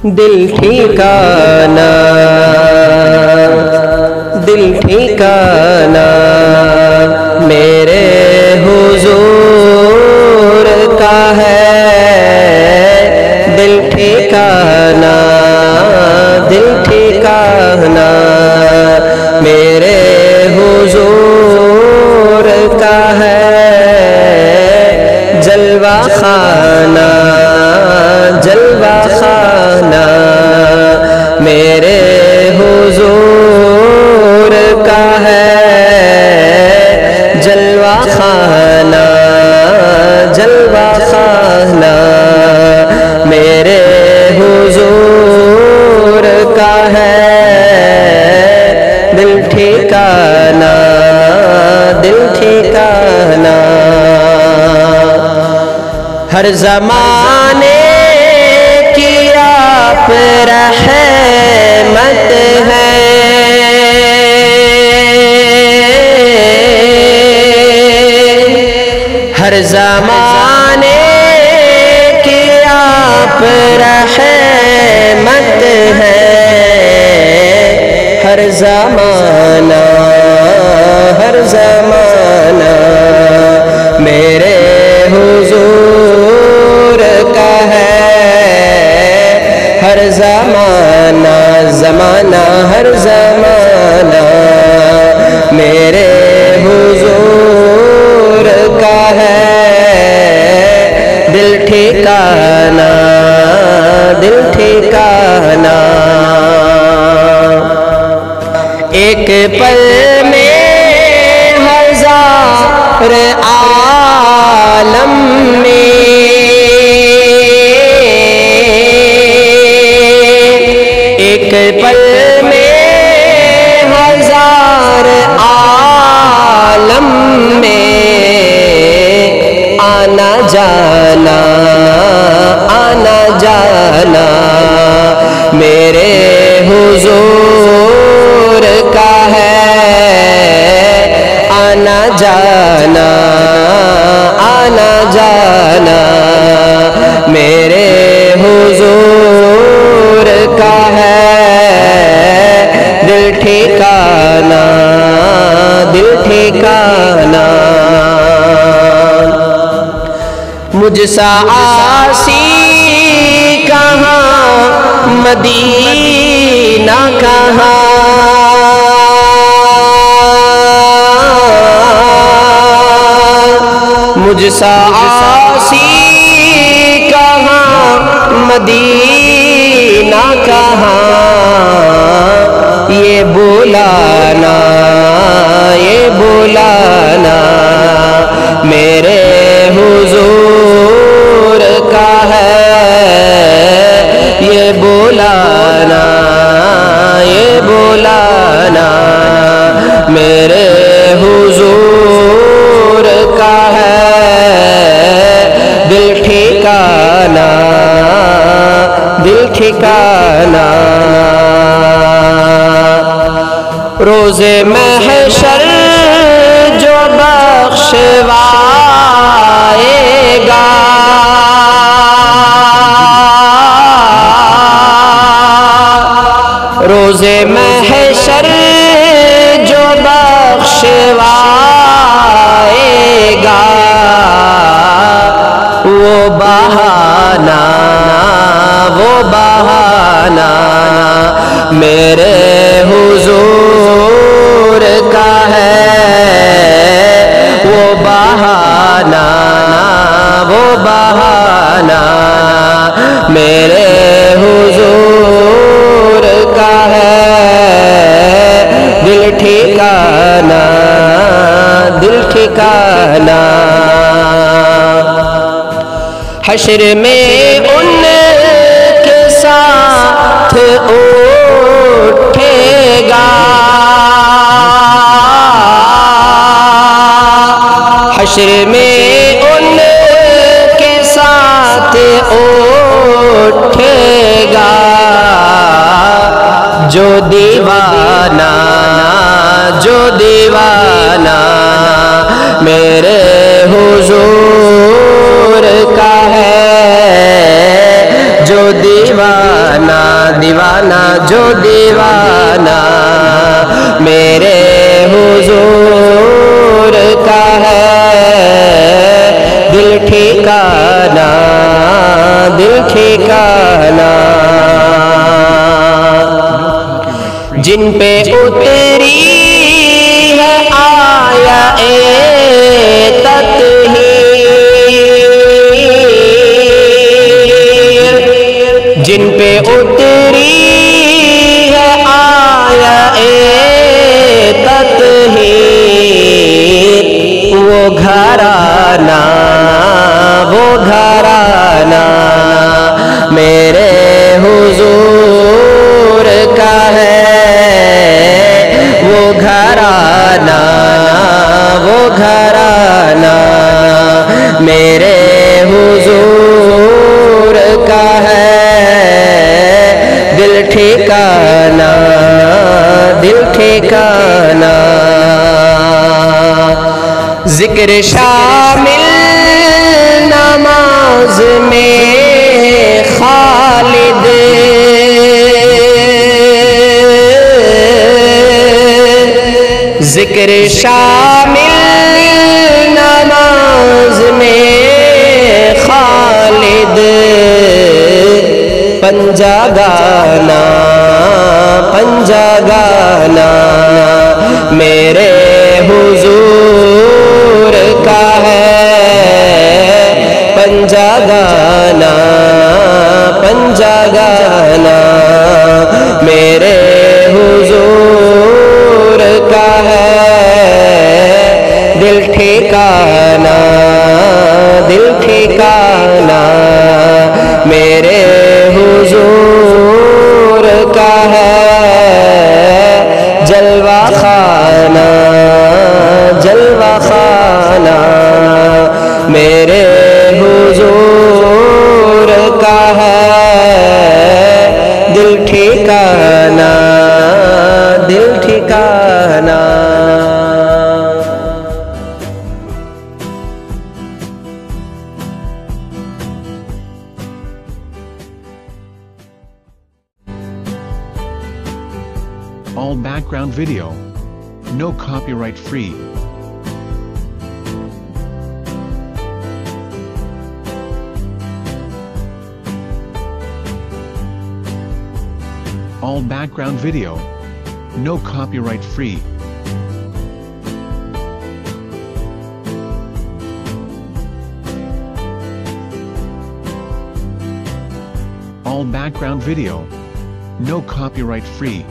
दिल ठिकाना, दिल ठिकाना मेरे हुजूर का है। दिल ठिकाना, दिल ठिकाना मेरे हुजूर का है। जलवा खाना, जलवा खाना मेरे हुजूर का है। जलवा खाना, जलवा खाना मेरे हुजूर का है। दिल ठिकाना, दिल ठिकाना हर ज़माने की आप रहमत है। हर ज़माने की आप रहमत है। हर ज़माना, हर ज़माना मेरे हुजूर का है। हर ज़माना, ज़माना हर ज़माना मेरे हुजूर का है। दिल ठिकाना, दिल ठिकाना एक पल में हजार आलम में, एक पल में हजार आलम में आना जाना, आना जाना मेरे हुजूर का है। आना जाना, आना जाना मेरे हुजूर का है। दिल ठिकाना, दिल ठिकाना मुझसा आसी कहाँ, मदीना कहाँ। मुझसा आसी कहाँ, मदीना कहाँ। ये बुलाना, ये बुलाना मेरे हुजूर का है। ये बुलाना, ये बुलाना मेरे हुजूर का है। दिल ठिकाना, दिल ठिकाना रोज़े महशर जो बख्शवाएगा। रोज़े महशर जो बख्शवाएगा। वो बहाना, वो बहाना मेरे हुजूर का है। वो बहाना, वो बहाना मेरे हुजूर का है। दिल ठिकाना, दिल ठिकाना हश्र में उनके साथ उठेगा। हश्र में उनके साथ उठेगा। जो दीवाना, जो दीवाना मेरे हुजूर का है। जो दीवाना दीवाना जो दीवाना मेरे हुजूर का है, दिल ठिकाना दिल ठिकाना। जिन पे उतरी है आया तत्हीर, जिन पे उतरी है आया तत्हीर, वो घराना मेरे हुजूर का है, वो घराना मेरे हुजूर का है, दिल ठिकाना दिल ठिकाना। जिक्र शामिल नमाज में खालिद, जिक्र शामिल नमाज में खालिद, पंजा गाना मेरे हुजूर का है, पंजा गाना मेरे हुजूर का है, दिल ठिकाना मेरे हुजूर का है, जलवा खाना मेरे हुजूर का है, दिल ठिकाना All background video. No copyright free. All background video. No copyright free. All background video. No copyright free.